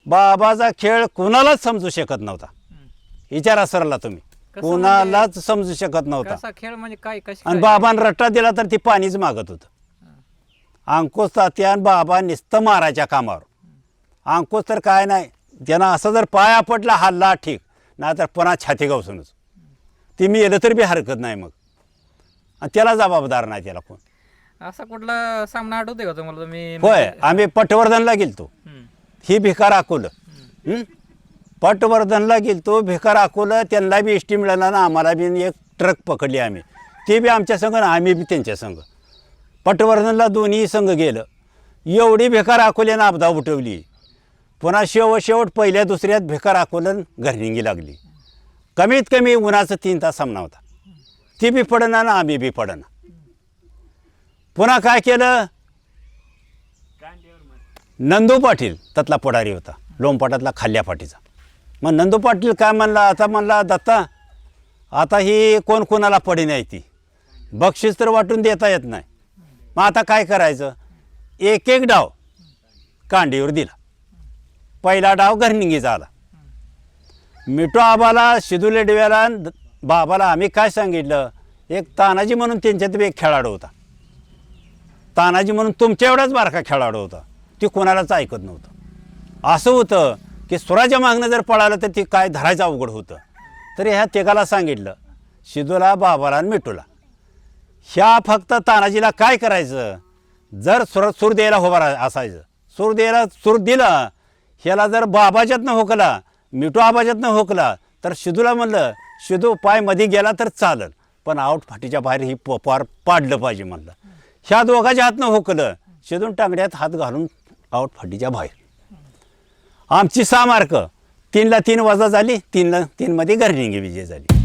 बाबाचा खेळ कुणालाच समजू शकत नव्हता. विचारा सरला तुम्ही, कुणालाच समजू शकत नव्हता. कसा खेळ म्हणजे काय कशी आणि बाबान रट्टा दिला तर ती पाणीच मागत होतं. अंकुश तात्या आणि बाबा नुसतं मारायच्या कामावर. अंकुश तर काय नाही, त्यांना असं जर पाय आपटला हल्ला ठीक, नाही तर पुन्हा छाती गवसूनच. ती मी येलं तरी बी हरकत नाही मग. आणि त्याला जबाबदार नाही त्याला कोण. असा कुठला सामना आठवतोय का तुम्हाला तुम्ही? होय, आम्ही पटवर्धनला गेलतो. ही भिकार अकोलं. पटवर्धनला गेलतो, भिकार अकोलं. त्यांना बी एसटी मिळाला ना, आम्हाला बी एक ट्रक पकडली आम्ही. ते बी आमच्या संघ ना आम्ही बी त्यांच्या संघ. पटवर्धनला दोन्ही संघ गेलं. एवढी भिकार अकोल्यानं आपदा उठवली. पुन्हा शेवट पहिल्या दुसऱ्यात भिकार अकोलन घरनिंगी लागली. कमीत कमी उन्हाचं 3 तास सामना होता. ती बी पडना ना आम्ही बी पडना. पुन्हा काय केलं, नंदू पाटील त्यातला पुढारी होता, लोंपाटातला खाल्ल्या पाटीचा. मग नंदू पाटील काय म्हणला, आता म्हणला दत्ता आता ही कोण कोणाला पडी नाही, ती बक्षीस तर वाटून देता येत नाही. मग आता काय करायचं, एक डाव कांडीवर दिला. पहिला डाव घरनिंगीचा आला. मिठू आबाला, शिदू लेडव्याला, बाबाला आम्ही काय सांगितलं, एक तानाजी म्हणून त्यांच्यात बी एक खेळाडू होता. तानाजी म्हणून तुमच्या एवढाच बारका खेळाडू होता. ती कोणालाच ऐकत नव्हतं. असं होतं की स्वराच्या मागणं जर पळालं तर ती काय धरायचं अवघड होतं. तरी ह्या तिघाला सांगितलं, शिदूला, बाबाला आणि मिठूला, ह्या फक्त तानाजीला काय करायचं, जर सूर द्यायला उभा असायचं, सूर दिला, ह्याला जर बाबाच्यातनं होकला, मिठू आबाच्यातनं होकला, तर शिदूला म्हणलं, शिदू पाय मध्ये गेला तर चालेल, पण आऊट फाटीच्या बाहेर ही पार पाडलं पाहिजे म्हणलं. ह्या दोघाच्या हातनं होकलं, शिदून टांगड्यात हात घालून आऊट फाटीच्या बाहेर. आमची 6 मार्क, 3ला 3 वजा झाली, 3ला 3 मध्ये घरनिंगी विजय झाली.